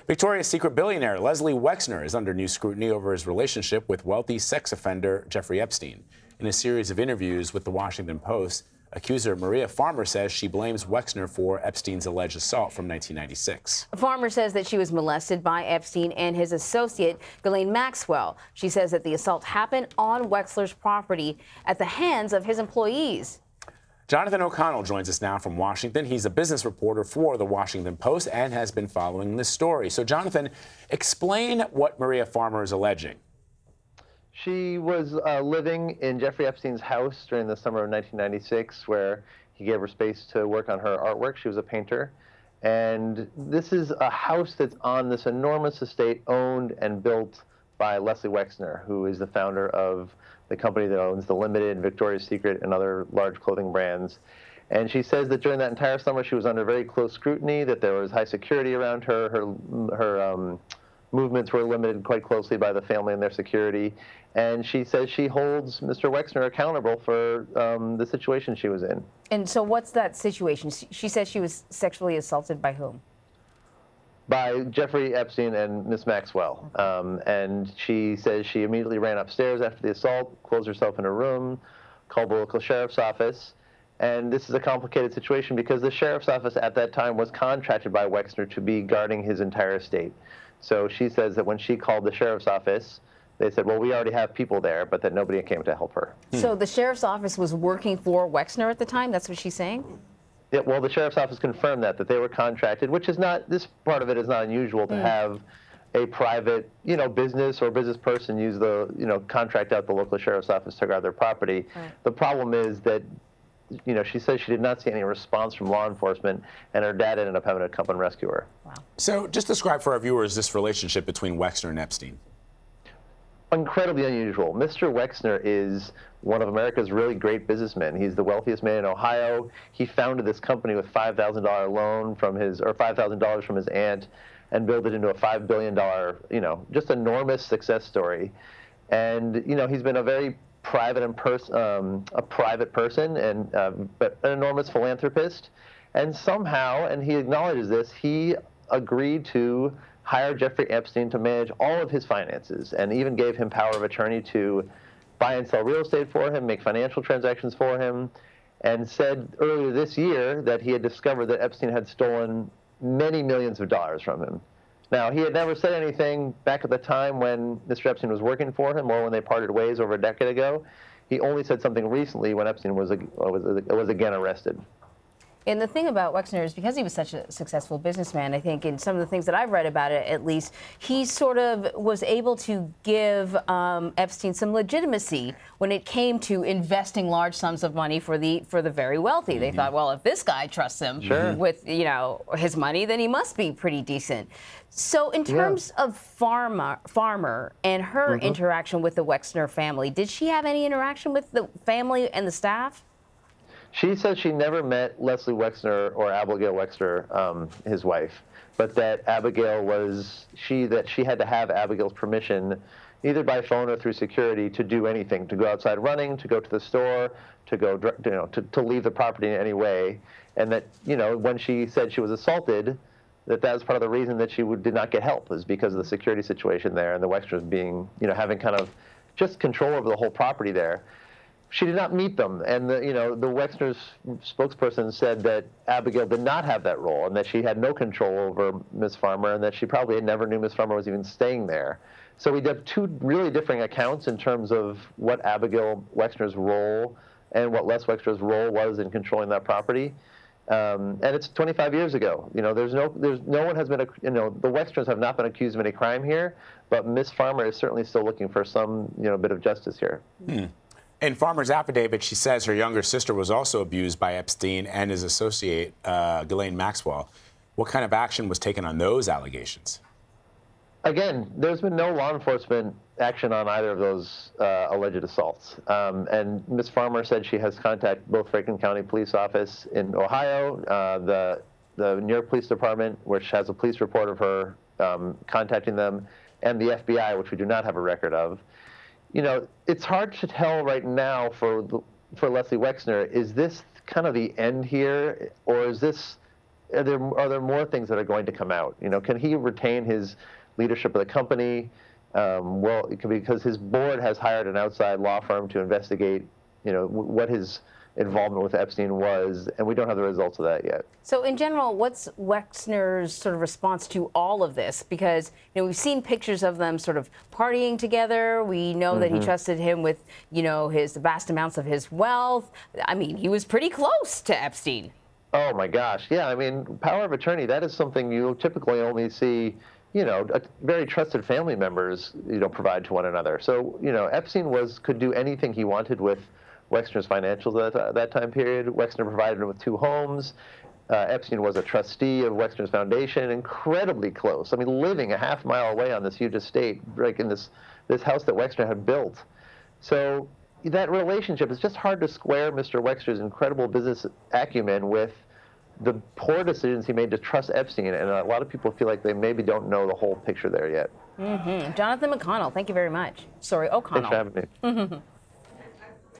Victoria's Secret billionaire Leslie Wexner is under new scrutiny over his relationship with wealthy sex offender Jeffrey Epstein. In a series of interviews with the Washington Post, accuser Maria Farmer says she blames Wexner for Epstein's alleged assault from 1996. Farmer says that she was molested by Epstein and his associate, Ghislaine Maxwell. She says that the assault happened on Wexler's property at the hands of his employees. Jonathan O'Connell joins us now from Washington. He's a business reporter for the Washington Post and has been following this story. So, Jonathan, explain what Maria Farmer is alleging. She was living in Jeffrey Epstein's house during the summer of 1996, where he gave her space to work on her artwork. She was a painter. And this is a house that's on this enormous estate owned and built by Leslie Wexner, who is the founder of the company that owns The Limited, Victoria's Secret, and other large clothing brands. And she says that during that entire summer, she was under very close scrutiny, that there was high security around her. Her movements were limited quite closely by the family and their security. And she says she holds Mr. Wexner accountable for the situation she was in. And so what's that situation? She says she was sexually assaulted by whom? By Jeffrey Epstein and Miss Maxwell. And she says she immediately ran upstairs after the assault, closed herself in her room, called the local sheriff's office. And this is a complicated situation because the sheriff's office at that time was contracted by Wexner to be guarding his entire estate. So she says that when she called the sheriff's office, they said, well, we already have people there, but that nobody came to help her. So the sheriff's office was working for Wexner at the time? That's what she's saying? Yeah, well, the sheriff's office confirmed that they were contracted, which is not, this part of it is not unusual to have a private, business or business person use the, contract out the local sheriff's office to guard their property. The problem is that, she says she did not see any response from law enforcement, and her dad ended up having to come and rescue her. Wow. So just describe for our viewers this relationship between Wexner and Epstein. Incredibly unusual. Mr. Wexner is one of America's really great businessmen. He's the wealthiest man in Ohio. He founded this company with $5,000 loan from his, or $5,000 from his aunt, and built it into a $5 billion, just enormous success story. And he's been a very private and private person, and but an enormous philanthropist. And somehow, and he acknowledges this, he agreed to hire Jeffrey Epstein to manage all of his finances, and even gave him power of attorney to buy and sell real estate for him, make financial transactions for him, and said earlier this year that he had discovered that Epstein had stolen many millions of dollars from him. Now, he had never said anything back at the time when Mr. Epstein was working for him, or when they parted ways over a decade ago. He only said something recently when Epstein was again arrested. And the thing about Wexner is because he was such a successful businessman, I think in some of the things that I've read about it, at least, he sort of was able to give Epstein some legitimacy when it came to investing large sums of money for the very wealthy. They thought, well, if this guy trusts him with his money, then he must be pretty decent. So in terms of Farmer and her interaction with the Wexner family, did she have any interaction with the family and the staff? She says she never met Leslie Wexner or Abigail Wexner, his wife, but that Abigail that she had to have Abigail's permission, either by phone or through security, to do anything, to go outside running, to go to the store, to go, to leave the property in any way, and that, when she said she was assaulted, that was part of the reason that she did not get help, was because of the security situation there and the Wexners being, having kind of just control over the whole property there. She did not meet them, and the Wexner's spokesperson said that Abigail did not have that role, and that she had no control over Ms. Farmer, and that she probably never knew Ms. Farmer was even staying there. So we have two really different accounts in terms of what Abigail Wexner's role and what Les Wexner's role was in controlling that property. And it's 25 years ago. No one has been, the Wexners have not been accused of any crime here, but Ms. Farmer is certainly still looking for some, bit of justice here. In Farmer's affidavit, she says her younger sister was also abused by Epstein and his associate, Ghislaine Maxwell. What kind of action was taken on those allegations? Again, there's been no law enforcement action on either of those alleged assaults. And Ms. Farmer said she has contacted both Franklin County Police Office in Ohio, the New York Police Department, which has a police report of her contacting them, and the FBI, which we do not have a record of. It's hard to tell right now for Leslie Wexner, is this kind of the end here, or is this are there more things that are going to come out? You know, can he retain his leadership of the company? Well, it could be because his board has hired an outside law firm to investigate, you know, what his involvement with Epstein was, and we don't have the results of that yet. So in general, what's Wexner's sort of response to all of this? Because, you know, we've seen pictures of them sort of partying together. We know that he trusted him with, you know, the vast amounts of his wealth. I mean, he was pretty close to Epstein. Oh my gosh, yeah. I mean, power of attorney, that is something you typically only see, you know, very trusted family members, you know, provide to one another. So, you know, Epstein could do anything he wanted with Wexner's financials at that time period. Wexner provided him with 2 homes. Epstein was a trustee of Wexner's foundation, incredibly close. I mean, living a half mile away on this huge estate, like in this house that Wexner had built. So that relationship, is just hard to square Mr. Wexner's incredible business acumen with the poor decisions he made to trust Epstein. And a lot of people feel like they maybe don't know the whole picture there yet. Jonathan McConnell, thank you very much. Sorry, O'Connell. Thanks for having me.